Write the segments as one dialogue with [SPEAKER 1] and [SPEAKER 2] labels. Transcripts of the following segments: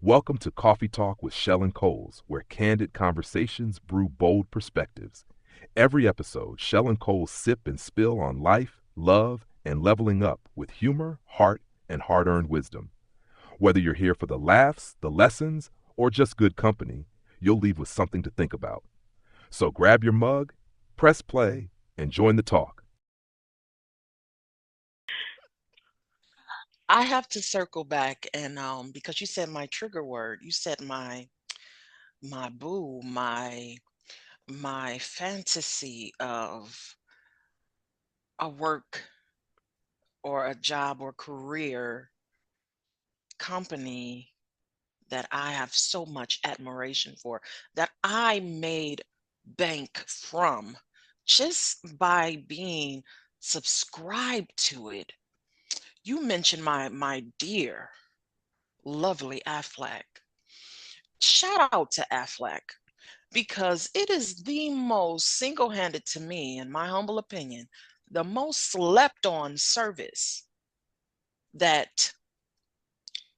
[SPEAKER 1] Welcome to Coffee Talk with Shell and Coles, where candid conversations brew bold perspectives. Every episode, Shell and Coles sip and spill on life, love, and leveling up with humor, heart, and hard earned wisdom. Whether you're here for the laughs, the lessons, or just good company, you'll leave with something to think about. So grab your mug, press play, and join the talk.
[SPEAKER 2] I have to circle back and because you said my trigger word, you said my boo, my fantasy of a work or a job or career company that I have so much admiration for, that I made bank from just by being subscribed to it. You mentioned my dear, lovely Aflac. Shout out to Aflac because it is the most single-handed to me, in my humble opinion, the most slept on service that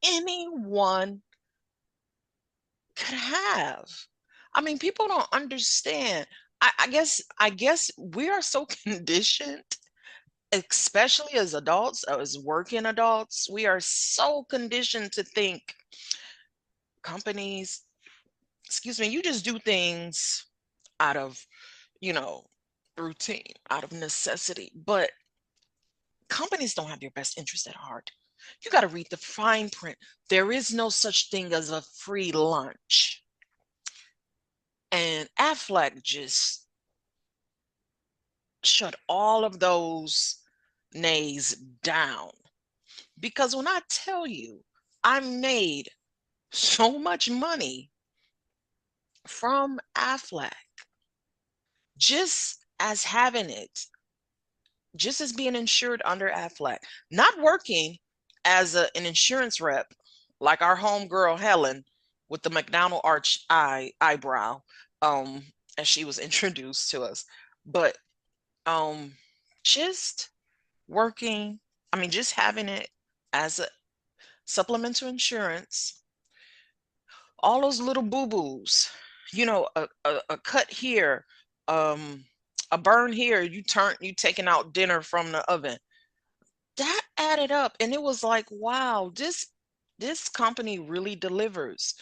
[SPEAKER 2] anyone could have. I mean, people don't understand. I guess we are so conditioned, especially as adults, as working adults, we are so conditioned to think companies, excuse me, you just do things out of, you know, routine, out of necessity. But companies don't have your best interest at heart. You got to read the fine print. There is no such thing as a free lunch. And Aflac just shut all of those nays down. Because when I tell you I made so much money from Aflac, just as having it, just as being insured under Aflac, not working as an insurance rep like our homegirl Helen with the McDonald arch eyebrow, um, as she was introduced to us, but um, just working. I mean, just having it as a supplemental insurance. All those little boo boos, a cut here, um, a burn here. You taking out dinner from the oven, that added up, and it was like, wow, this company really delivers.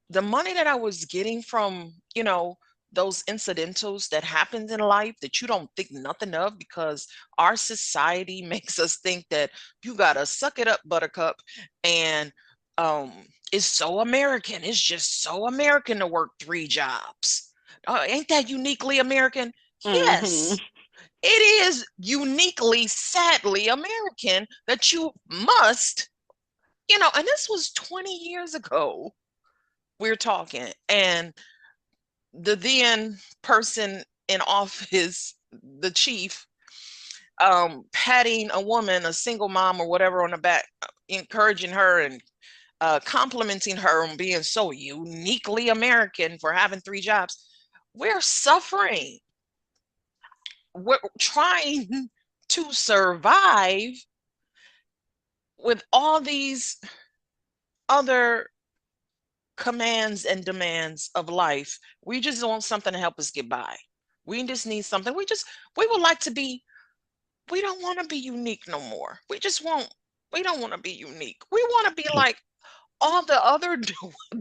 [SPEAKER 2] The money that I was getting from, those incidentals that happens in life that you don't think nothing of, because our society makes us think that you gotta suck it up, buttercup, and um it's so American. It's just so American to work three jobs. Ain't that uniquely American?
[SPEAKER 3] Hmm.
[SPEAKER 2] Yes, it is uniquely, sadly American that you must, and this was 20 years ago we're talking. And the then person in office, the chief, patting a woman, a single mom or whatever, on the back, encouraging her and complimenting her on being so uniquely American for having three jobs. We're suffering. We're trying to survive with all these other commands and demands of life. We just want something to help us get by. We just need something. We would like to be, we don't want to be unique no more. We don't want to be unique. We want to be like all the other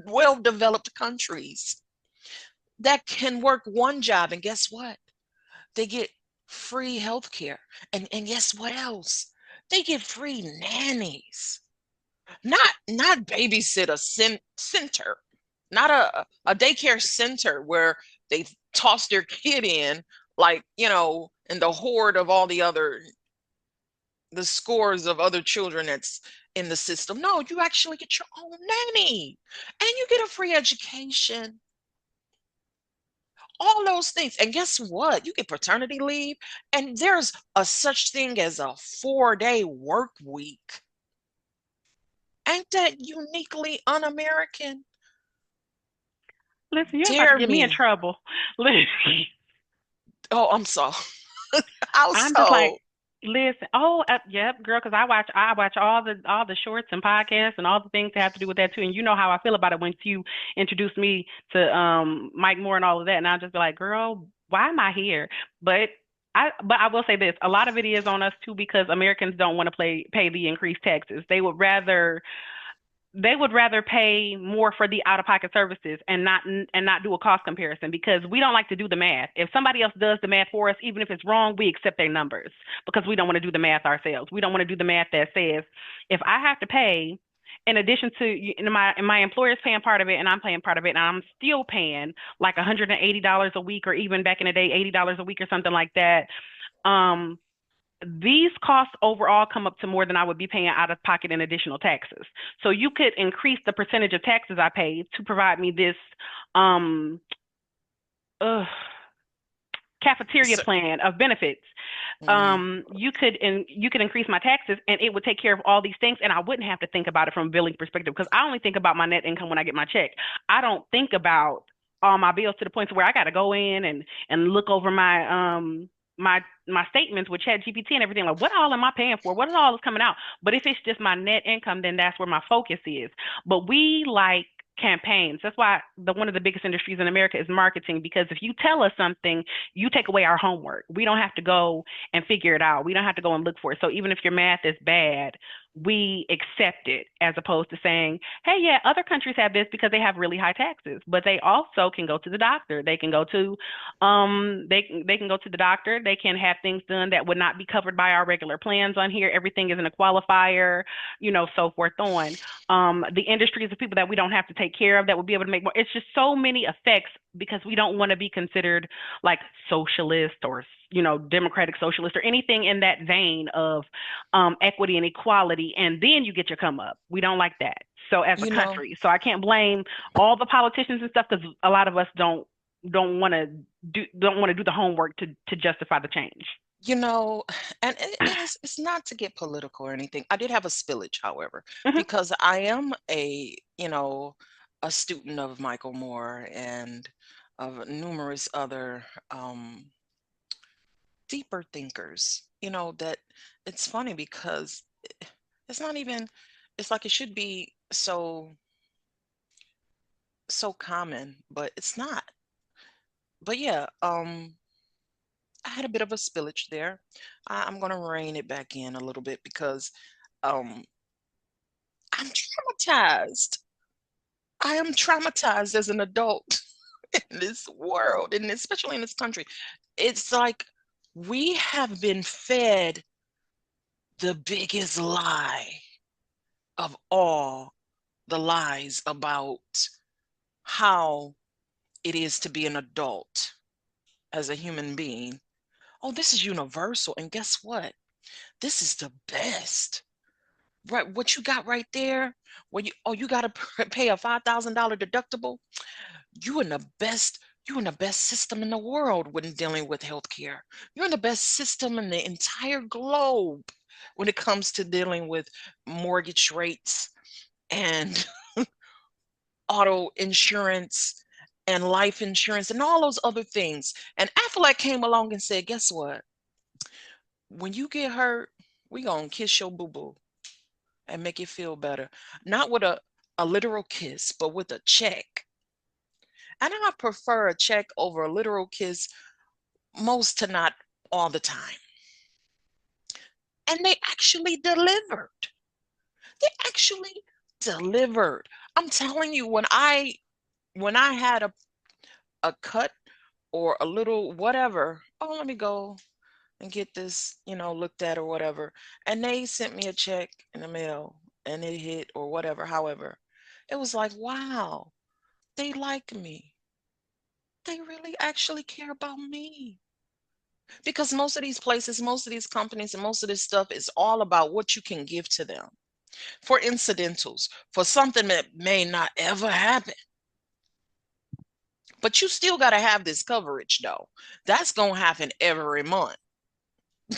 [SPEAKER 2] well-developed countries that can work one job. And guess what? They get free health care. And guess what else? They get free nannies. Not babysitter center, not a daycare center where they toss their kid in, like, in the horde of all the scores of other children that's in the system. No, you actually get your own nanny, and you get a free education, all those things. And guess what? You get paternity leave, and there's a such thing as a 4-day work week. Ain't that uniquely un-American?
[SPEAKER 3] Listen, you're about to
[SPEAKER 2] Dare
[SPEAKER 3] get me in
[SPEAKER 2] me.
[SPEAKER 3] trouble. Listen,
[SPEAKER 2] Oh, I'm so. How
[SPEAKER 3] I'm just like,
[SPEAKER 2] so?
[SPEAKER 3] Listen, oh, yep, girl, because I watch all the shorts and podcasts and all the things that have to do with that too. And you know how I feel about it once you introduced me to Mike Moore and all of that, and I'll just be like, girl, why am I here? But I will say this, a lot of it is on us too because Americans don't want to pay the increased taxes. They would rather pay more for the out of pocket services and not do a cost comparison because we don't like to do the math. If somebody else does the math for us, even if it's wrong, we accept their numbers because we don't want to do the math ourselves. We don't want to do the math that says if I have to pay in addition to my employer's paying part of it and I'm paying part of it and I'm still paying like $180 a week or even back in the day $80 a week or something like that. Um, these costs overall come up to more than I would be paying out of pocket in additional taxes. So you could increase the percentage of taxes I pay to provide me this um uh, cafeteria
[SPEAKER 2] So,
[SPEAKER 3] plan of benefits.
[SPEAKER 2] mhm.
[SPEAKER 3] You could increase my taxes and it would take care of all these things and I wouldn't have to think about it from a billing perspective because I only think about my net income when I get my check. I don't think about all my bills to the point to where I got to go in and look over my statements with Chat GPT and everything. Like, what all am I paying for? What is all is coming out? But if it's just my net income, then that's where my focus is. But we like campaigns. That's why one of the biggest industries in America is marketing because if you tell us something, you take away our homework. We don't have to go and figure it out. We don't have to go and look for it. So even if your math is bad, we accept it as opposed to saying, hey, yeah, other countries have this because they have really high taxes, but they also can go to the doctor. They can go to the doctor. They can have things done that would not be covered by our regular plans on here. Everything isn't a qualifier, so forth on. The industries of people that we don't have to take care of that would be able to make more. It's just so many effects because we don't want to be considered like socialist or democratic socialist or anything in that vein of equity and equality. And then you get your come up. We don't like that. So as a
[SPEAKER 2] You know,
[SPEAKER 3] country, so I can't blame all the politicians and stuff because a lot of us don't want to do the homework to justify the change.
[SPEAKER 2] you know, and it's not to get political or anything. I did have a spillage, however,
[SPEAKER 3] Hmm.
[SPEAKER 2] because I am a student of Michael Moore and of numerous other deeper thinkers. That it's funny because it's not even, it's like it should be so common, but it's not. But yeah, I had a bit of a spillage there. I'm gonna rein it back in a little bit because um, I'm traumatized. I am traumatized as an adult in this world, and especially in this country. It's like we have been fed the biggest lie of all the lies about how it is to be an adult as a human being. Oh, this is universal. And guess what? This is the best. Right, what you got right there, you got to pay a $5,000 deductible. You in the best, you in the best system in the world when dealing with healthcare. You're in the best system in the entire globe when it comes to dealing with mortgage rates and auto insurance and life insurance and all those other things. And Aflac came along and said, guess what? When you get hurt, we gonna kiss your boo-boo and make it feel better. Not with a literal kiss, but with a check. And I prefer a check over a literal kiss most to not all the time. And they actually delivered. They actually delivered. I'm telling you, when I had a cut or a little whatever, oh, let me go and get this, looked at or whatever. And they sent me a check in the mail and it hit or whatever, however. It was like, wow, they like me. They really actually care about me. Because most of these places, most of these companies, and most of this stuff is all about what you can give to them for incidentals, for something that may not ever happen. But you still got to have this coverage, though. That's going to happen every month.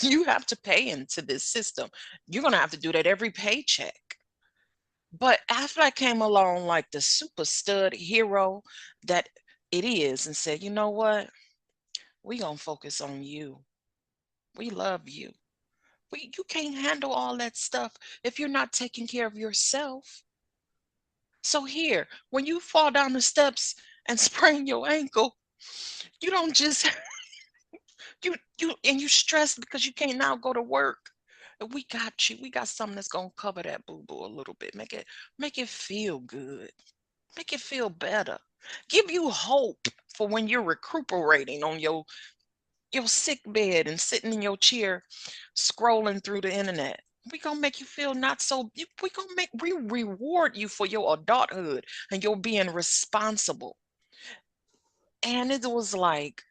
[SPEAKER 2] You have to pay into this system. You're going to have to do that every paycheck. But after I came along like the super stud hero that it is and said, you know what? We going to focus on you. We love you. You can't handle all that stuff if you're not taking care of yourself. So here, when you fall down the steps and sprain your ankle, you don't just you stressed because you can't now go to work. We got you. We got something that's gonna cover that boo boo a little bit. Make it feel good. Make it feel better. Give you hope for when you're recuperating on your sick bed and sitting in your chair scrolling through the internet. We gonna make you feel not so. We gonna make we reward you for your adulthood and your being responsible. And it was like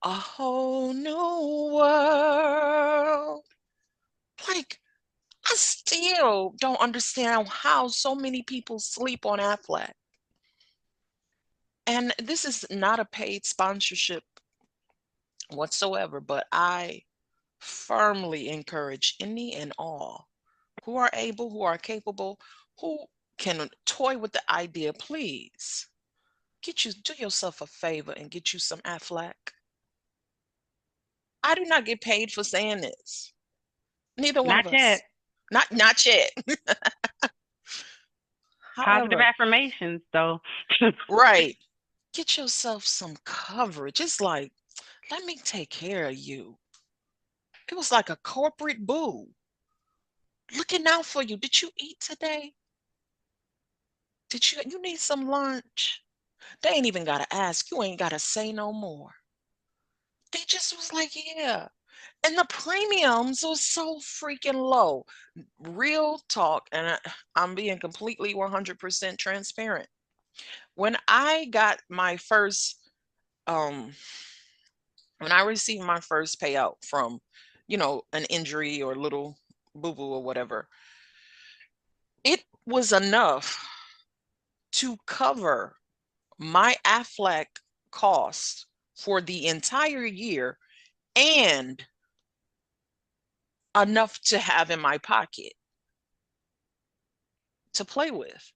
[SPEAKER 2] a whole new world. Like I still don't understand how so many people sleep on Aflac. And this is not a paid sponsorship whatsoever, but I firmly encourage any and all who are able, who are capable, who can toy with the idea, please do yourself a favor and get you some Aflac. I do not get paid for saying this. Neither one
[SPEAKER 3] Not
[SPEAKER 2] of
[SPEAKER 3] yet.
[SPEAKER 2] us. Not yet.
[SPEAKER 3] Positive
[SPEAKER 2] However,
[SPEAKER 3] affirmations, though.
[SPEAKER 2] right. Get yourself some coverage. It's like, let me take care of you. It was like a corporate boo looking out for you. Did you eat today? You need some lunch? They ain't even gotta ask. You ain't gotta say no more. They just was like, yeah. And the premiums was so freaking low. Real talk, and I'm being completely 100% transparent. When I got my first, um, when I received my first payout from, an injury or little boo boo or whatever, it was enough to cover my Aflac cost for the entire year and enough to have in my pocket to play with.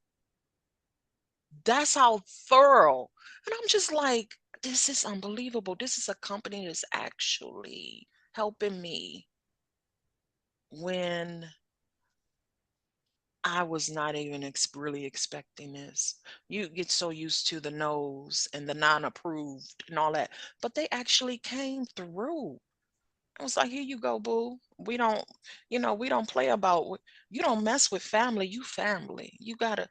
[SPEAKER 2] That's how thorough. And I'm just like, this is unbelievable. This is a company that's actually helping me when I was not even really expecting this. You get so used to the no's and the non-approved and all that, but they actually came through. I was like, here you go, boo. We don't play about, you don't mess with family. You family. You gotta,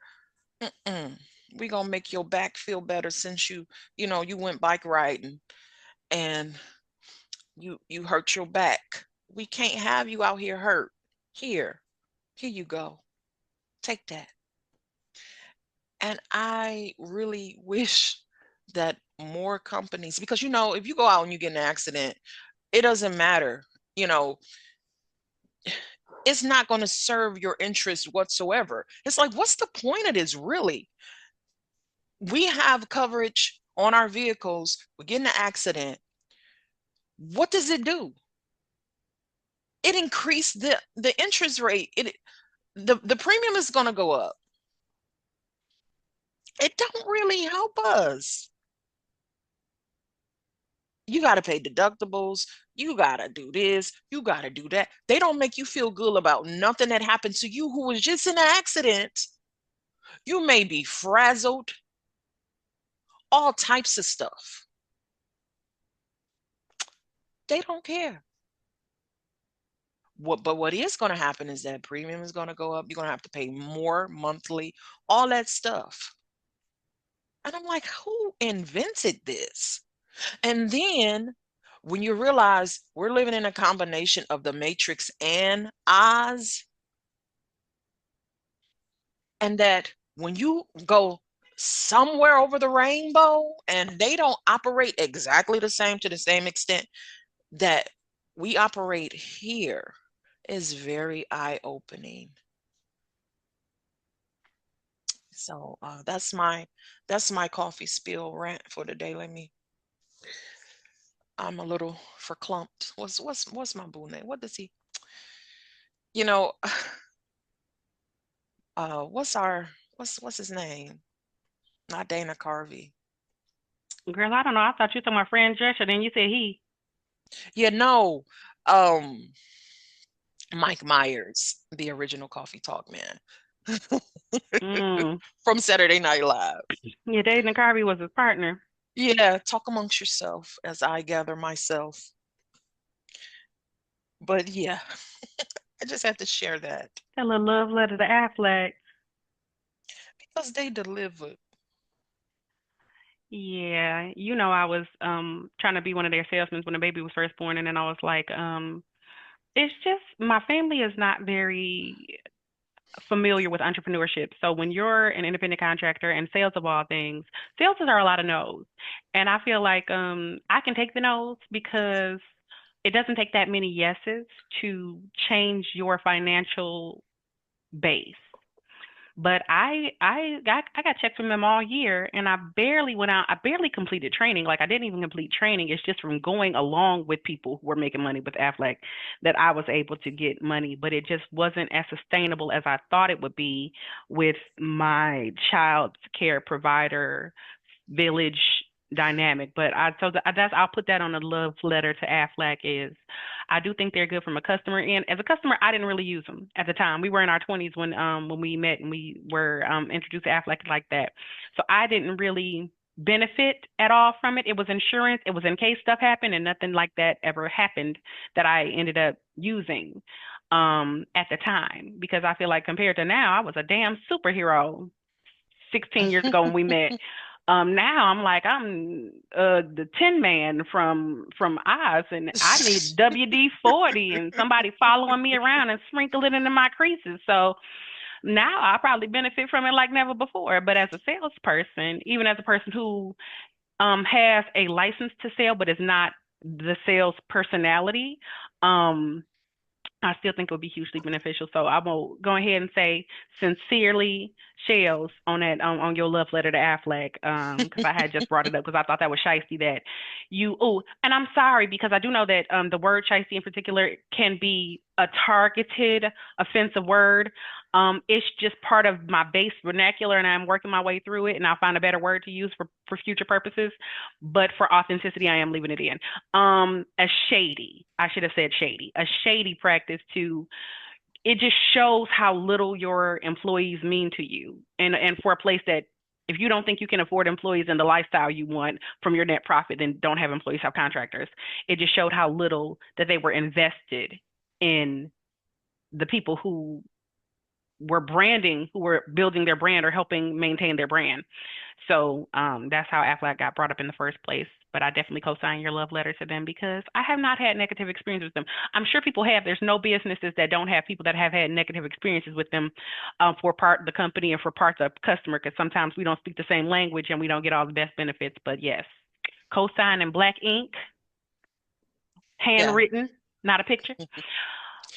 [SPEAKER 2] mm-mm. We gonna make your back feel better since you went bike riding and you hurt your back. We can't have you out here hurt. Here you go. Take that. And I really wish that more companies, because if you go out and you get in an accident, it doesn't matter. You know, it's not going to serve your interest whatsoever. It's like, what's the point of this, really? We have coverage on our vehicles. We get in an accident. What does it do? It increased the interest rate. The premium is going to go up. It don't really help us. You got to pay deductibles. You got to do this. You got to do that. They don't make you feel good about nothing that happened to you who was just in an accident. You may be frazzled, all types of stuff. They don't care. What is going to happen is that premium is going to go up. You're going to have to pay more monthly, all that stuff. And I'm like, who invented this? And then when you realize we're living in a combination of the Matrix and Oz, and that when you go somewhere over the rainbow and they don't operate exactly the same to the same extent that we operate here, is very eye-opening. So that's my coffee spill rant for the day. I'm a little verklempt. What's my boo name? What does he? You know, what's his name? Not Dana Carvey.
[SPEAKER 3] Girl, I don't know. I thought you were my friend Drescher, then you said he.
[SPEAKER 2] Yeah, no. Um, Mike Myers, the original Coffee Talk man
[SPEAKER 3] Mm.
[SPEAKER 2] from Saturday Night Live.
[SPEAKER 3] Yeah, Dave Carvey was his partner.
[SPEAKER 2] Yeah, talk amongst yourself as I gather myself. But yeah, I just had to share that
[SPEAKER 3] That little love letter to Aflac.
[SPEAKER 2] because they delivered.
[SPEAKER 3] Yeah, I was trying to be one of their salesmen when the baby was first born, and then I was like, it's just my family is not very familiar with entrepreneurship. So when you're an independent contractor and sales of all things, sales are a lot of no's. And I feel like I can take the no's because it doesn't take that many yeses to change your financial base. But I got checks from them all year, and I barely went out. I barely completed training. Like I didn't even complete training. It's just from going along with people who were making money with Aflac that I was able to get money. But it just wasn't as sustainable as I thought it would be with my child care provider village dynamic. But I'll put that on the love letter to Aflac is I do think they're good from a customer end. As a customer, I didn't really use them at the time. We were in our 20s when we met and we were introduced to Aflac like that. So I didn't really benefit at all from it. It was insurance. It was in case stuff happened, and nothing like that ever happened that I ended up using at the time because I feel like compared to now, I was a damn superhero 16 years ago when we met. Now I'm like I'm the Tin Man from Oz, and I need WD-40 and somebody following me around and sprinkle it into my creases. So now I probably benefit from it like never before. But as a salesperson, even as a person who has a license to sell but is not the sales personality, um, I still think it would be hugely beneficial. So I will go ahead and say sincerely, Shells, on that on your love letter to Affleck, because I had just brought it up because I thought that was shiesty that you. Oh, and I'm sorry because I do know that the word shiesty in particular can be a targeted offensive word. It's just part of my base vernacular, and I'm working my way through it, and I'll find a better word to use for future purposes. But for authenticity, I am leaving it in. A shady, I should have said shady, a shady practice to it just shows how little your employees mean to you. And for a place that if you don't think you can afford employees and the lifestyle you want from your net profit, then don't have employees, have contractors. It just showed how little that they were invested in the people who were building their brand or helping maintain their brand. So that's how Aflac got brought up in the first place. But I definitely co-sign your love letter to them because I have not had negative experiences with them. I'm sure people have. There's no businesses that don't have people that have had negative experiences with them for part of the company and for parts of customer because sometimes we don't speak the same language and we don't get all the best benefits. But yes, co-sign in black ink,
[SPEAKER 2] Yeah.
[SPEAKER 3] handwritten, not a picture.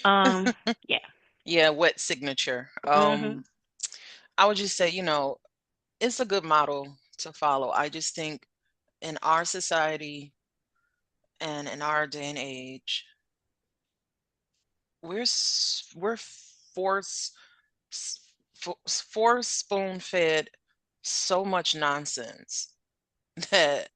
[SPEAKER 3] Um, yeah.
[SPEAKER 2] Yeah, wet signature.
[SPEAKER 3] Hmm.
[SPEAKER 2] I would just say, it's a good model to follow. I just think in our society and in our day and age, we're force force spoon fed so much nonsense that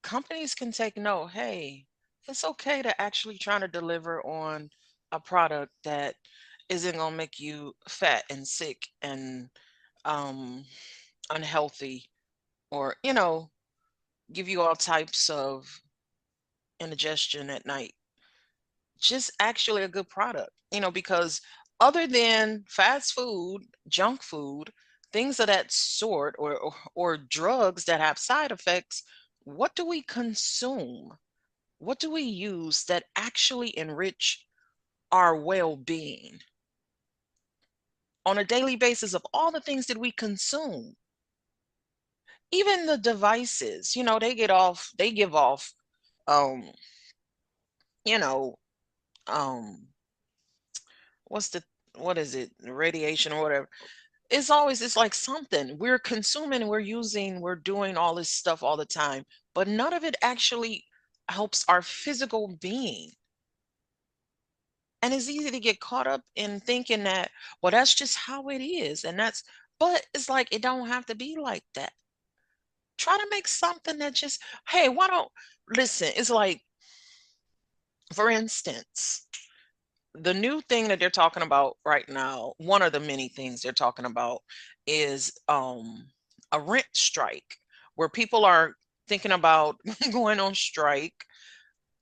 [SPEAKER 2] companies can take note. Hey, it's okay to actually try to deliver on a product that isn't gonna make you fat and sick and um unhealthy or give you all types of indigestion at night. Just actually a good product, because other than fast food, junk food, things of that sort, or drugs that have side effects, what do we consume? What do we use that actually enrich our well-being on a daily basis of all the things that we consume? Even the devices, they give off, um, you know, um, what's the what is it, radiation or whatever. It's like something we're consuming, we're using, we're doing all this stuff all the time, but none of it actually helps our physical being. And it's easy to get caught up in thinking that, well, that's just how it is. But it's like, it don't have to be like that. Try to make something that just, hey, why don't, listen, it's like For instance, the new thing that they're talking about right now, one of the many things they're talking about is a rent strike where people are thinking about going on strike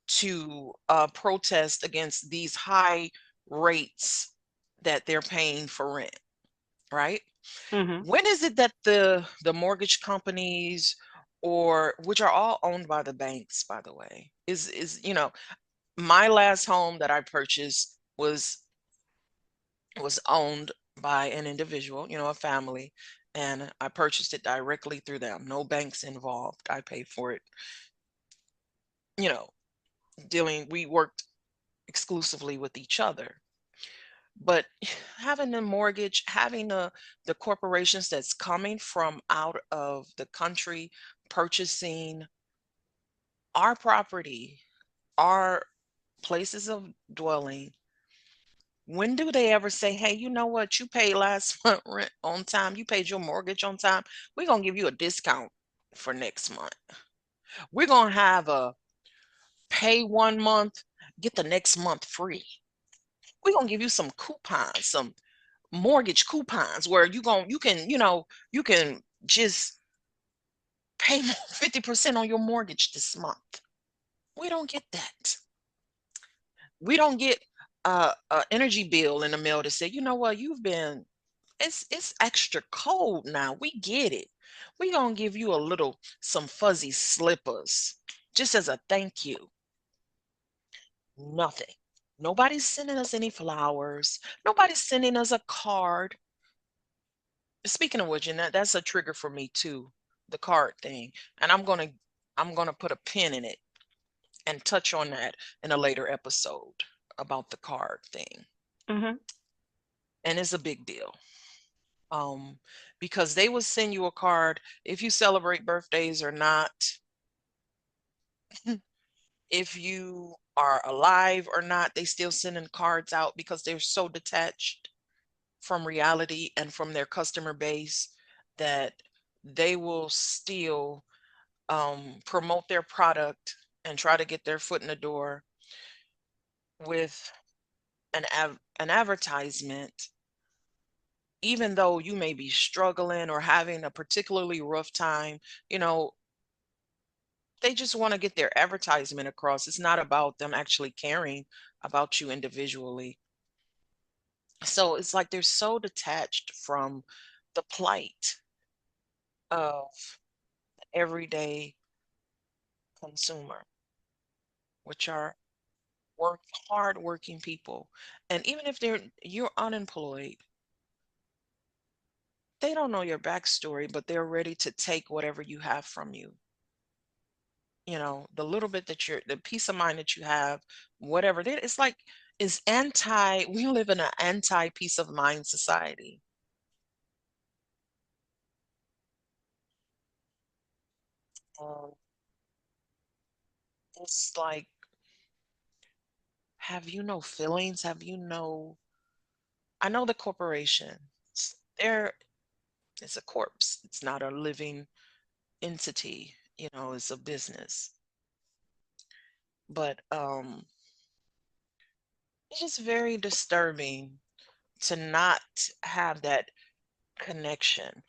[SPEAKER 2] to protest against these high rates that they're paying for rent, right?
[SPEAKER 3] Mhm.
[SPEAKER 2] When is it that the mortgage companies, or which are all owned by the banks, by the way, is my last home that I purchased was owned by an individual, a family, and I purchased it directly through them. No banks involved. I paid for it, you know, we worked exclusively with each other. But having the mortgage, having the corporations that's coming from out of the country purchasing our property, our places of dwelling, when do they ever say, hey, you know what? You paid last month rent on time. You paid your mortgage on time. We're going to give you a discount for next month. We're going to have a pay 1 month, get the next month free. We're going to give you some coupons, some mortgage coupons where you can just pay 50% on your mortgage this month. We don't get that. We don't get a energy bill in the mail to say, you know what, it's extra cold now. We get it. We gonna give you some fuzzy slippers just as a thank you. Nothing. Nobody's sending us any flowers. Nobody's sending us a card. Speaking of which, and that's a trigger for me too, the card thing. And I'm gonna put a pin in it and touch on that in a later episode about the card thing.
[SPEAKER 3] Mhm.
[SPEAKER 2] And it's a big deal. Um, because they will send you a card if you celebrate birthdays or not, if you are alive or not, they still sending cards out because they're so detached from reality and from their customer base that they will still promote their product and try to get their foot in the door with an advertisement, even though you may be struggling or having a particularly rough time. You know, they just want to get their advertisement across. It's not about them actually caring about you individually. So it's like they're so detached from the plight of the everyday consumer, which are work hard working people. And even if you're unemployed, they don't know your backstory, but they're ready to take whatever you have from you. The little bit the peace of mind that you have, whatever. It's like we live in an anti peace of mind society. Um, it's like, have you no feelings? I know the corporation. There, it's a corpse. It's not a living entity. It's a business. But it's just very disturbing to not have that connection.